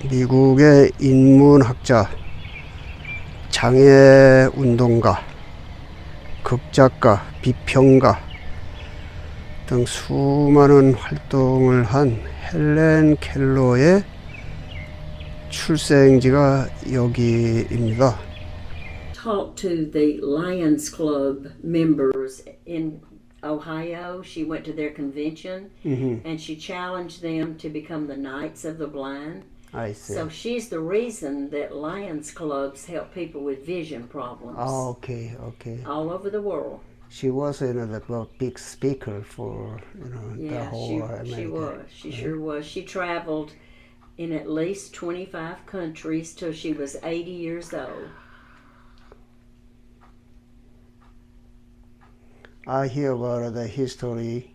미국의 인문학자, 장애운동가, 극작가, 비평가 등 수많은 활동을 한 헬렌 켈러의 출생지가 여기입니다. Talked to the Lions Club members in Ohio. She went to their convention and she challenged them to become the Knights of the Blind. I see. So she's the reason that Lions Clubs help people with vision problems Okay. all over the world. She was the big speaker for the Yeah, whole she America. was. She sure was. She traveled in at least 25 countries till she was 80 years old. I hear about the history,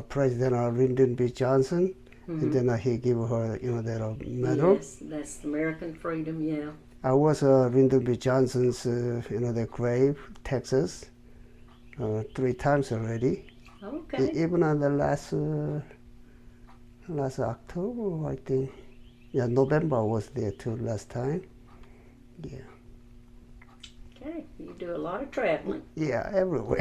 President Lyndon B. Johnson, and then he gave her, that medal. Yes, that's American freedom, yeah. I was Lyndon B. Johnson's, the grave, Texas, 3 times already. Okay. Even on the last October, I think. Yeah, November I was there too last time. Yeah. Okay, you do a lot of traveling. Yeah, everywhere.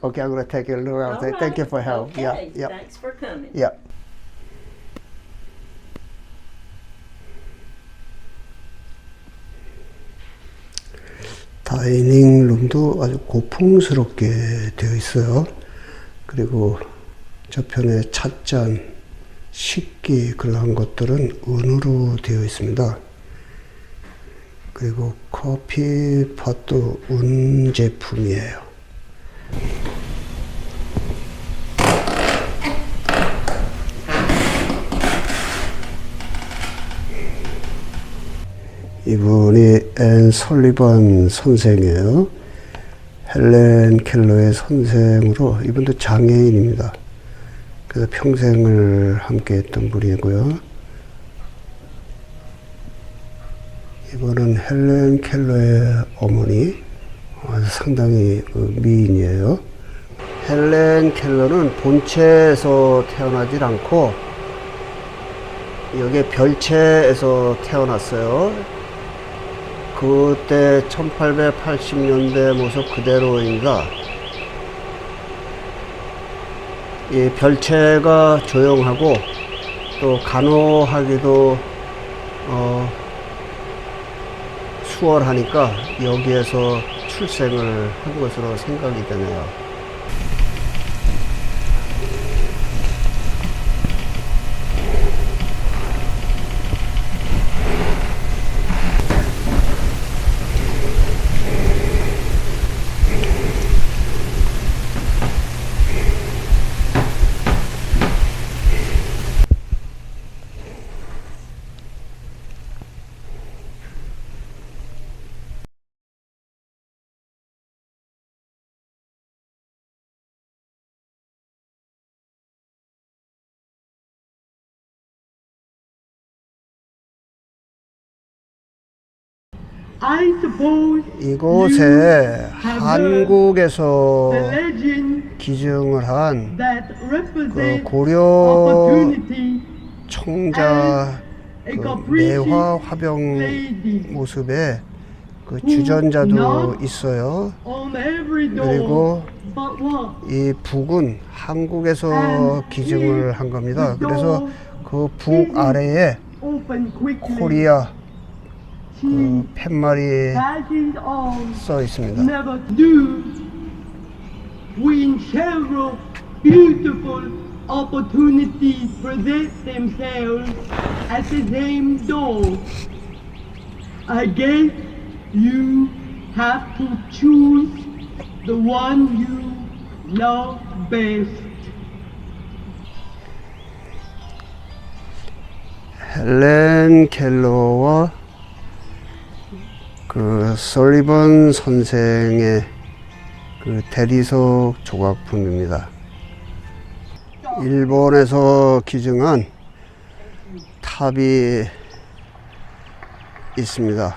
Okay, I'm going to take a look out there. All Thank you right. for help. Okay, Yeah. thanks for coming. Yeah. 다이닝 룸도 아주 고풍스럽게 되어 있어요. 그리고 저편에 찻잔, 식기 그런 것들은 은으로 되어 있습니다. 그리고 커피팟도 은 제품이에요. 이분이 앤 설리번 선생이에요. 헬렌 켈러의 선생으로, 이분도 장애인입니다. 그래서 평생을 함께 했던 분이고요. 이분은 헬렌 켈러의 어머니, 상당히 미인이에요. 헬렌 켈러는 본체에서 태어나질 않고 여기 별체에서 태어났어요. 그때 1880년대 모습 그대로입니다. 이 별체가 조용하고 또 간호하기도 수월하니까 여기에서 출생을 한 것으로 생각이 되네요. I suppose 이곳에 한국에서 the legend 기증을 한 that 그 represents 고려 opportunity 청자 a 그 capricious 매화 화병 lady 모습에 그 주전자도 있어요. on every door 그리고 but one. 이 북은 한국에서 기증을 한 겁니다. 그래서 그 북 아래에 Open quickly. 코리아 She 그 팻말이 fastened on 써 있습니다. never do. When several beautiful opportunities present themselves at the same door, I guess you have to choose the one you love best. 헬렌 켈러와 그 설리번 선생의 그 대리석 조각품입니다. 일본에서 기증한 탑이 있습니다.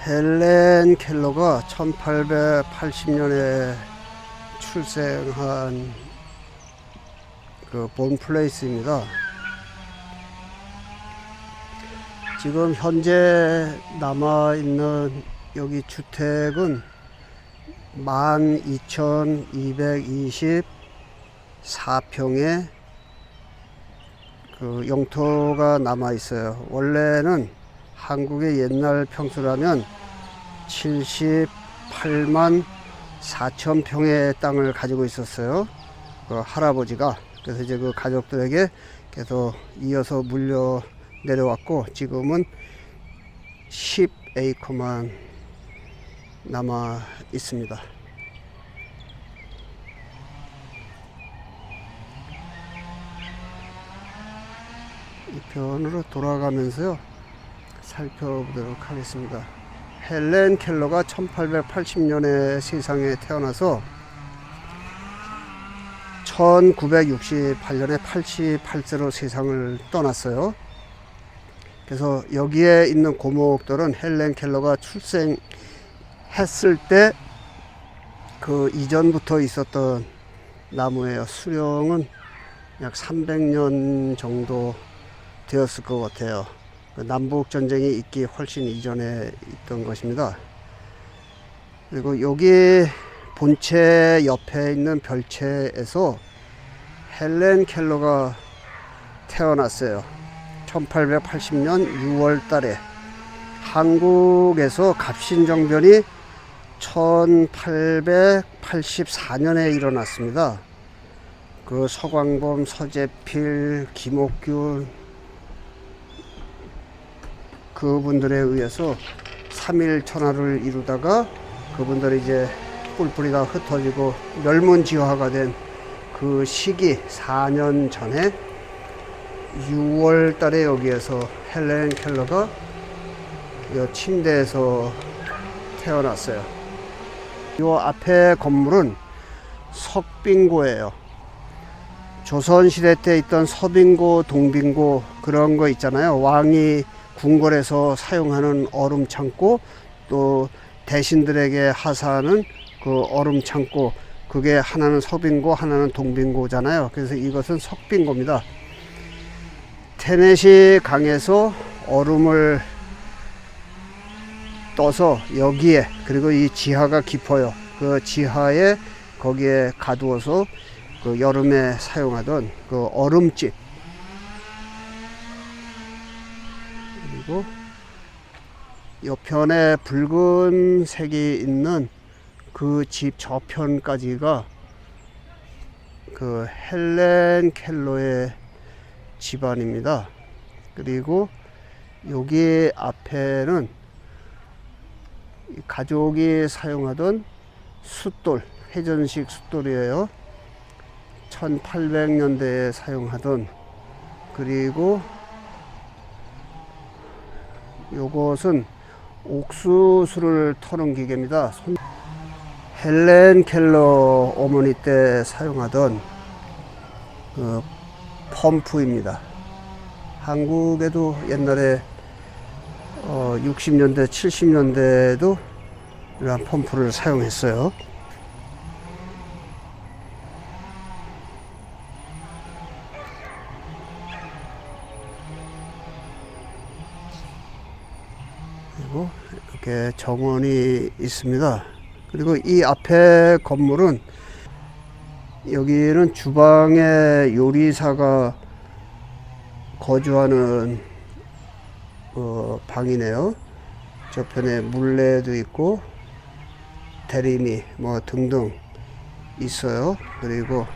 헬렌 켈러가 1880년에 출생한 그 본플레이스입니다. 지금 현재 남아있는 여기 주택은 12,224평의 그 영토가 남아 있어요. 원래는 한국의 옛날 평수라면 78만 4천 평의 땅을 가지고 있었어요. 그 할아버지가. 그래서 이제 그 가족들에게 계속 이어서 물려 내려왔고, 지금은 10에이커만 남아 있습니다. 이 편으로 돌아가면서요 살펴보도록 하겠습니다. 헬렌 켈러가 1880년에 세상에 태어나서 1968년에 88세로 세상을 떠났어요. 그래서 여기에 있는 고목들은 헬렌 켈러가 출생했을 때 그 이전부터 있었던 나무예요. 수령은 약 300년 정도 되었을 것 같아요. 남북 전쟁이 있기 훨씬 이전에 있던 것입니다. 그리고 여기 본체 옆에 있는 별채에서 헬렌 켈러가 태어났어요. 1880년 6월 달에 한국에서 갑신정변이 1884년에 일어났습니다. 그 서광범, 서재필, 김옥균 그분들에 의해서 3일 천하를 이루다가 그분들이 이제 뿔뿔이 다 흩어지고 멸문지화가 된 그 시기 4년 전에 6월 달에 여기에서 헬렌 켈러가 이 침대에서 태어났어요. 이 앞에 건물은 석빙고예요. 조선시대 때 있던 서빙고, 동빙고 그런 거 있잖아요. 왕이 궁궐에서 사용하는 얼음 창고, 또 대신들에게 하사하는 그 얼음 창고, 그게 하나는 서빙고 하나는 동빙고잖아요. 그래서 이것은 석빙고입니다. 테네시 강에서 얼음을 떠서 여기에, 그리고 이 지하가 깊어요. 그 지하에 거기에 가두어서 그 여름에 사용하던 그 얼음집, 그리고 옆편에 붉은색이 있는 그 집 저편까지가 그 헬렌 켈러의 집안입니다. 그리고 여기 앞에는 가족이 사용하던 숫돌, 회전식 숫돌이에요. 1800년대에 사용하던. 그리고 요것은 옥수수를 터는 기계입니다. 헬렌 켈러 어머니 때 사용하던 그 펌프입니다. 한국에도 옛날에 60년대, 70년대에도 이러한 펌프를 사용했어요. 그리고 이렇게 정원이 있습니다. 그리고 이 앞에 건물은, 여기는 주방에 요리사가 거주하는 방이네요. 저편에 물레도 있고 대리미 뭐 등등 있어요. 그리고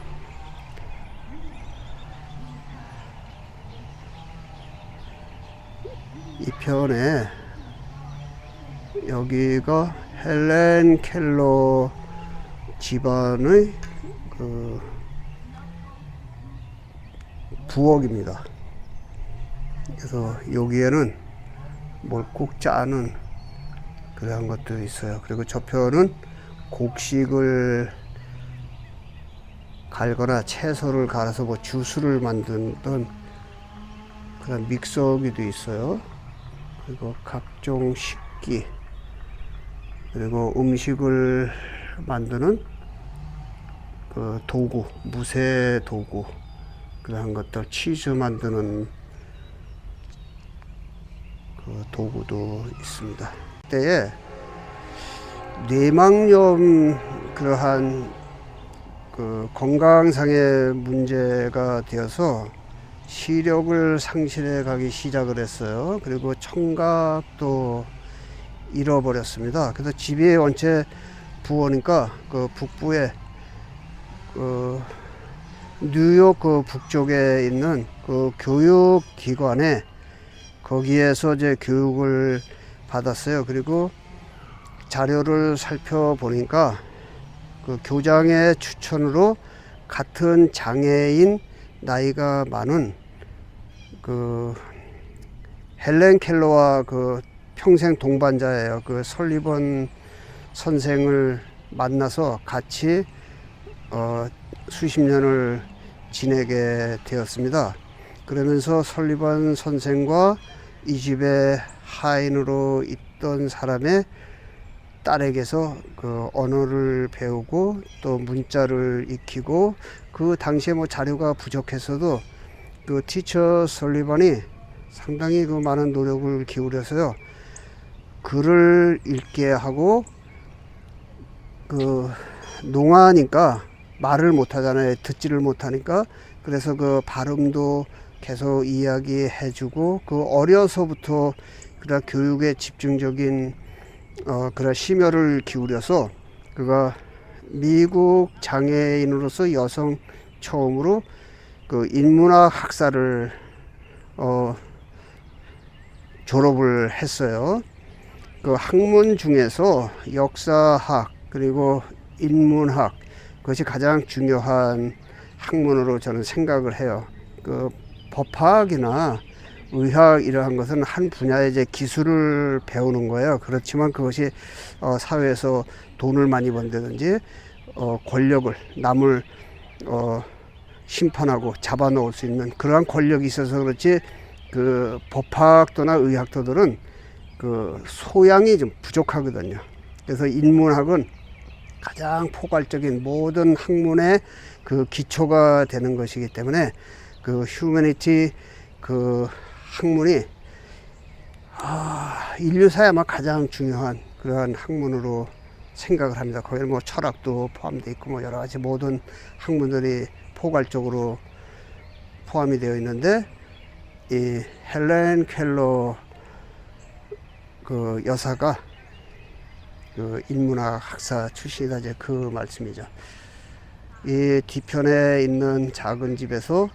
이 편에 여기가 헬렌 켈러 집안의 그 부엌입니다. 그래서 여기에는 뭘 꼭 짜는 그런 것도 있어요. 그리고 저편은 곡식을 갈거나 채소를 갈아서 뭐 주스를 만드는 그런 믹서기도 있어요. 그리고 각종 식기, 그리고 음식을 만드는 그 도구, 무쇠 도구, 그런 것들, 치즈 만드는 그 도구도 있습니다. 그때에 뇌막염 그러한 그 건강상의 문제가 되어서 시력을 상실해 가기 시작을 했어요. 그리고 청각도 잃어버렸습니다. 그래서 집이 원체 부어니까 그 북부에 그 뉴욕 그 북쪽에 있는 그 교육기관에 거기에서 이제 교육을 받았어요. 그리고 자료를 살펴보니까 그 교장의 추천으로 같은 장애인 나이가 많은 그 헬렌 켈러와 그 평생 동반자예요. 그 설리번 선생을 만나서 같이 수십 년을 지내게 되었습니다. 그러면서 설리번 선생과 이 집에 하인으로 있던 사람의 딸에게서 그 언어를 배우고 또 문자를 익히고, 그 당시에 뭐 자료가 부족했어도 그 티처 설리번이 상당히 그 많은 노력을 기울여서요, 글을 읽게 하고, 그 농아니까 말을 못하잖아요. 듣지를 못하니까. 그래서 그 발음도 계속 이야기해주고, 그 어려서부터 그런 교육에 집중적인 그런 심혈을 기울여서 그가 미국 장애인으로서 여성 처음으로 그 인문학 학사를 졸업을 했어요. 그 학문 중에서 역사학 그리고 인문학, 그것이 가장 중요한 학문으로 저는 생각을 해요. 그 법학이나 의학 이러한 것은 한 분야의 이제 기술을 배우는 거예요. 그렇지만 그것이 사회에서 돈을 많이 번다든지 권력을, 남을 심판하고 잡아놓을 수 있는 그러한 권력이 있어서 그렇지, 그 법학도나 의학도들은 그 소양이 좀 부족하거든요. 그래서 인문학은 가장 포괄적인 모든 학문의 그 기초가 되는 것이기 때문에 그 휴머니티 그 학문이 인류사에 아마 가장 중요한 그러한 학문으로 생각을 합니다. 거기는 뭐 철학도 포함되어 있고 뭐 여러 가지 모든 학문들이 포괄적으로 포함이 되어 있는데, 이 헬렌 켈러 그 여사가 그 인문학 학사 출신이다, 이제 그 말씀이죠. 이 뒤편에 있는 작은 집에서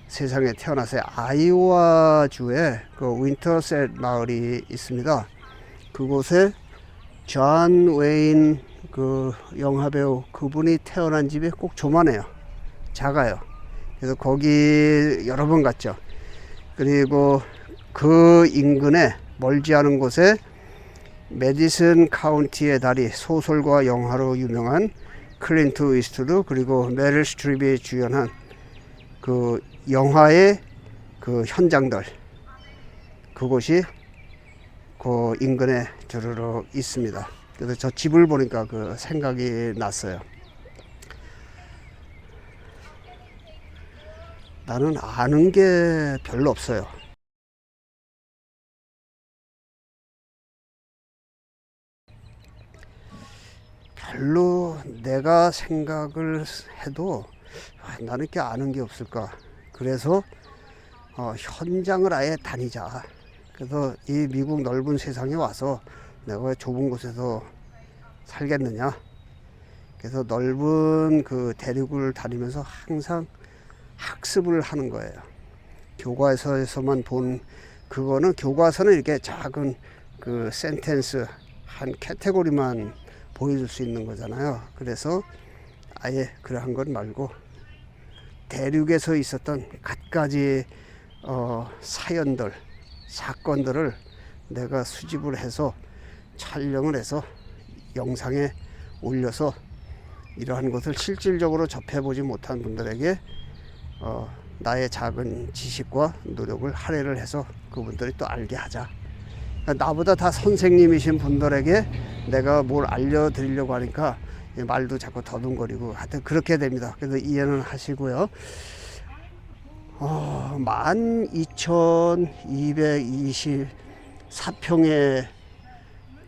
세상에 태어나서 아이오와 주에 그 윈터셋 마을이 있습니다. 그곳에 존 웨인 그 영화배우, 그분이 태어난 집이 꼭 조만해요. 작아요. 그래서 거기 여러 번 갔죠. 그리고 그 인근에 멀지 않은 곳에 메디슨 카운티의 다리, 소설과 영화로 유명한 클린트 이스트우드 그리고 메릴 스트립이 주연한 그 영화의 그 현장들, 그곳이 그 인근에 주르륵 있습니다. 그래서 저 집을 보니까 그 생각이 났어요. 나는 아는 게 별로 없어요. 별로 내가 생각을 해도 나는 이렇게 아는 게 없을까. 그래서 현장을 아예 다니자. 그래서 이 미국 넓은 세상에 와서 내가 왜 좁은 곳에서 살겠느냐. 그래서 넓은 그 대륙을 다니면서 항상 학습을 하는 거예요. 교과서에서만 본 그거는, 교과서는 이렇게 작은 그 센텐스 한 카테고리만 보여줄 수 있는 거잖아요. 그래서 아예 그러한 건 말고 대륙에서 있었던 갖가지 사연들, 사건들을 내가 수집을 해서 촬영을 해서 영상에 올려서 이러한 것을 실질적으로 접해보지 못한 분들에게 나의 작은 지식과 노력을 할애를 해서 그분들이 또 알게 하자. 나보다 다 선생님이신 분들에게 내가 뭘 알려드리려고 하니까 말도 자꾸 더듬거리고 하여튼 그렇게 됩니다. 그래서 이해는 하시고요. 12,220 4평의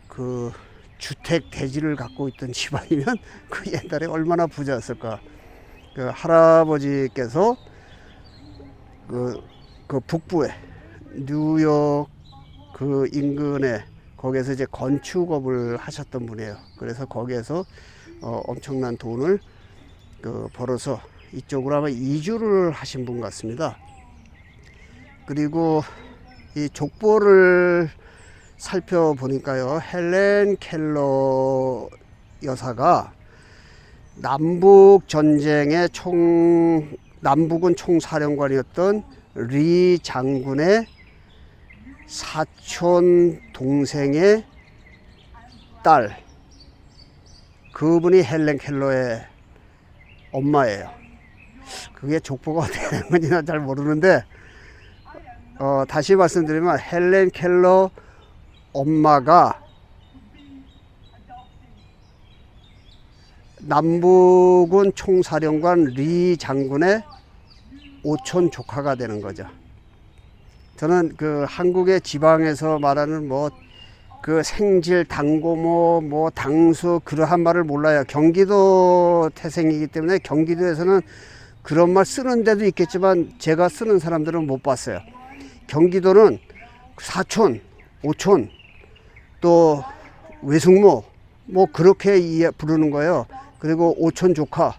그 주택 대지를 갖고 있던 집안이면 그 옛날에 얼마나 부자였을까. 그 할아버지께서 그 북부에 뉴욕 그 인근에 거기에서 이제 건축업을 하셨던 분이에요. 그래서 거기에서 엄청난 돈을 벌어서 이쪽으로 아마 이주를 하신 분 같습니다. 그리고 이 족보를 살펴보니까요, 헬렌 켈러 여사가 남북 전쟁의 남북은 총사령관이었던 리 장군의 사촌 동생의 딸, 그분이 헬렌 켈러의 엄마예요. 그게 족보가 어떻게 된 건지는 잘 모르는데, 다시 말씀드리면 헬렌 켈러 엄마가 남북은 총사령관 리 장군의 오촌 조카가 되는 거죠. 저는 그 한국의 지방에서 말하는 그 생질, 당고모, 당수 그러한 말을 몰라요. 경기도 태생이기 때문에 경기도에서는 그런 말 쓰는 데도 있겠지만 제가 쓰는 사람들은 못 봤어요. 경기도는 사촌, 오촌, 또 외숙모 그렇게 부르는 거예요. 그리고 오촌 조카,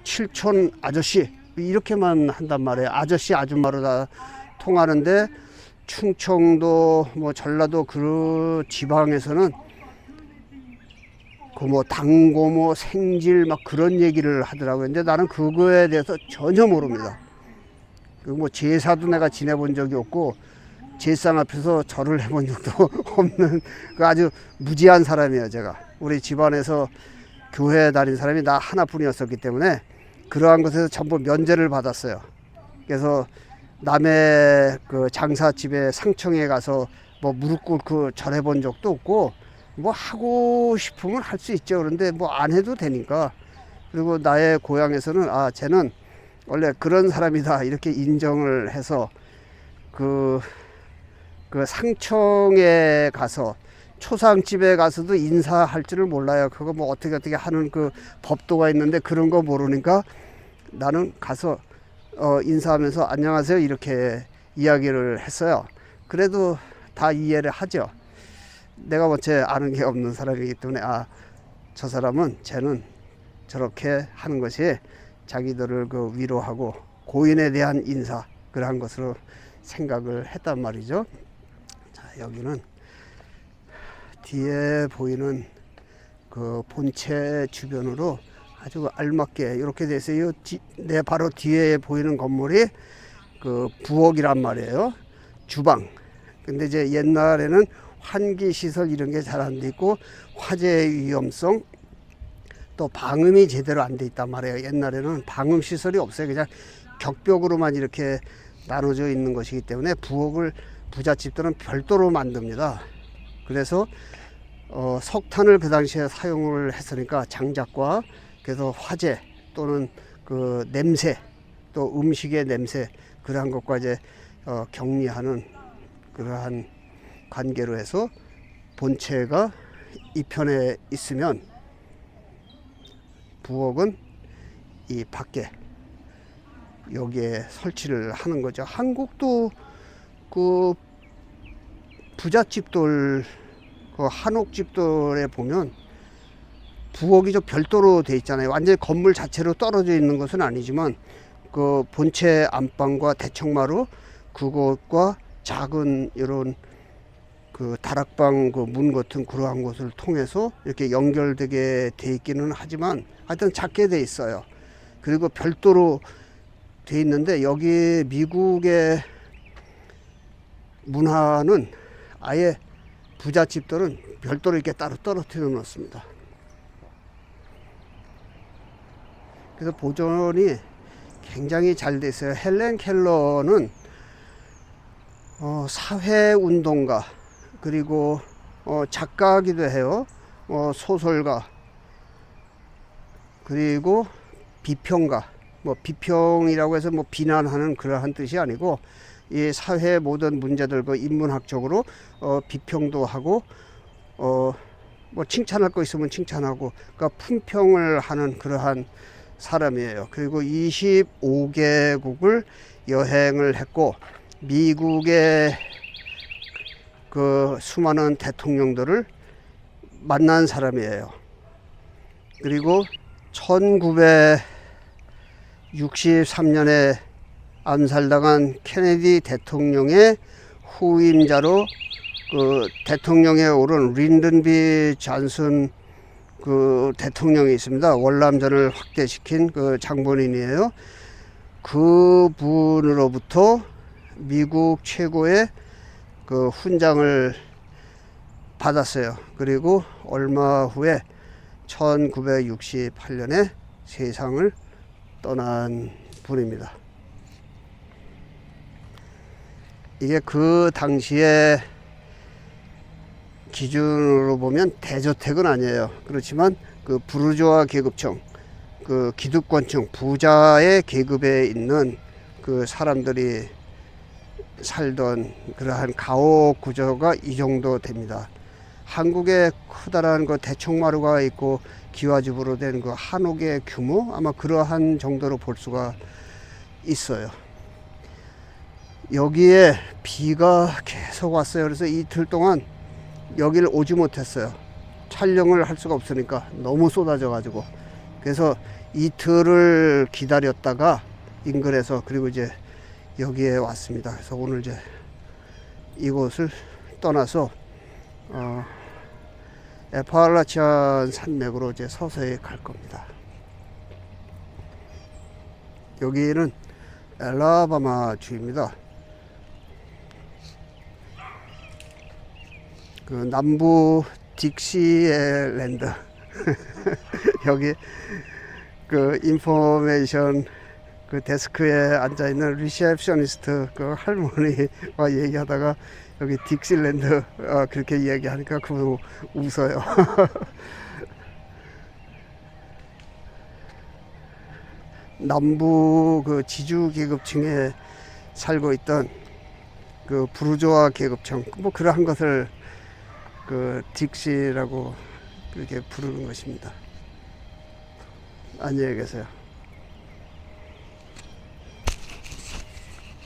칠촌 아저씨 이렇게만 한단 말이에요. 아저씨, 아줌마로 다 통하는데 충청도, 전라도 그 지방에서는 당고, 생질 그런 얘기를 하더라고요. 근데 나는 그거에 대해서 전혀 모릅니다. 제사도 내가 지내본 적이 없고 제상 앞에서 절을 해본 적도 없는 아주 무지한 사람이에요. 제가 우리 집안에서 교회 다닌 사람이 나 하나뿐이었었기 때문에 그러한 것에서 전부 면제를 받았어요. 그래서 남의 그 장사집에 상청에 가서 무릎 꿇고 절해본 적도 없고, 하고 싶으면 할 수 있죠. 그런데 안 해도 되니까. 그리고 나의 고향에서는 쟤는 원래 그런 사람이다 이렇게 인정을 해서 그 상청에 가서 초상집에 가서도 인사할 줄을 몰라요. 그거 어떻게 하는 그 법도가 있는데 그런 거 모르니까 나는 가서 인사하면서 안녕하세요 이렇게 이야기를 했어요. 그래도 다 이해를 하죠. 내가 뭐제 아는 게 없는 사람이기 때문에 저 사람은 쟤는 저렇게 하는 것이 자기들을 위로하고 고인에 대한 인사 그러한 것으로 생각을 했단 말이죠. 자, 여기는 뒤에 보이는 그 본체 주변으로 아주 알맞게 이렇게 돼 있어요. 내 바로 뒤에 보이는 건물이 그 부엌이란 말이에요. 주방. 근데 이제 옛날에는 환기 시설 이런 게 잘 안 돼 있고 화재 위험성 또 방음이 제대로 안 돼 있단 말이에요. 옛날에는 방음 시설이 없어요. 그냥 격벽으로만 이렇게 나눠져 있는 것이기 때문에 부엌을 부잣집들은 별도로 만듭니다. 그래서 석탄을 그 당시에 사용을 했으니까 장작과 그래서 화재 또는 그 냄새 또 음식의 냄새 그러한 것과 이제 격리하는 그러한 관계로 해서 본체가 이 편에 있으면 부엌은 이 밖에 여기에 설치를 하는 거죠. 한국도 그 부잣집들 그 한옥집들에 보면 부엌이 좀 별도로 돼 있잖아요. 완전히 건물 자체로 떨어져 있는 것은 아니지만 그 본체 안방과 대청마루 그것과 작은 이런 그 다락방 그 문 같은 그러한 것을 통해서 이렇게 연결되게 돼 있기는 하지만 하여튼 작게 돼 있어요. 그리고 별도로 돼 있는데 여기 미국의 문화는 아예 부잣집들은 별도로 이렇게 따로 떨어뜨려 놓습니다. 그래서 보존이 굉장히 잘 돼 있어요. 헬렌 켈러는 사회운동가 그리고 작가기도 해요. 소설가 그리고 비평가 비평이라고 해서 비난하는 그러한 뜻이 아니고 이 사회의 모든 문제들 그 인문학적으로 비평도 하고 뭐 칭찬할 거 있으면 칭찬하고 그러니까 품평을 하는 그러한 사람이에요. 그리고 25개국을 여행을 했고 미국의 그 수많은 대통령들을 만난 사람이에요. 그리고 1963년에 암살당한 케네디 대통령의 후임자로 그 대통령에 오른 린든 존슨 그 대통령이 있습니다. 월남전을 확대시킨 그 장본인이에요. 그 분으로부터 미국 최고의 그 훈장을 받았어요. 그리고 얼마 후에 1968년에 세상을 떠난 분입니다. 이게 그 당시에 기준으로 보면 대저택은 아니에요. 그렇지만 그 부르주아 계급층, 그 기득권층, 부자의 계급에 있는 그 사람들이 살던 그러한 가옥 구조가 이 정도 됩니다. 한국에 커다란 그 대청마루가 있고 기와집으로 된 그 한옥의 규모 아마 그러한 정도로 볼 수가 있어요. 여기에 비가 계속 왔어요. 그래서 이틀 동안 여기를 오지 못했어요. 촬영을 할 수가 없으니까 너무 쏟아져 가지고. 그래서 이틀을 기다렸다가 인근에서 그리고 이제 여기에 왔습니다. 그래서 오늘 이제 이곳을 떠나서 에파라치안 산맥으로 이제 서서히 갈 겁니다. 여기는 엘라바마 주입니다. 그 남부 딕시의 랜드. 여기 그 인포메이션 그 데스크에 앉아 있는 리셉셔니스트 그 할머니와 얘기하다가 여기 딕시랜드 그렇게 얘기하니까 그분 웃어요. 남부 그 지주 계급층에 살고 있던 그 부르주아 계급층 뭐 그러한 것을 그 딕시라고 그렇게 부르는 것입니다. 안녕히 계세요.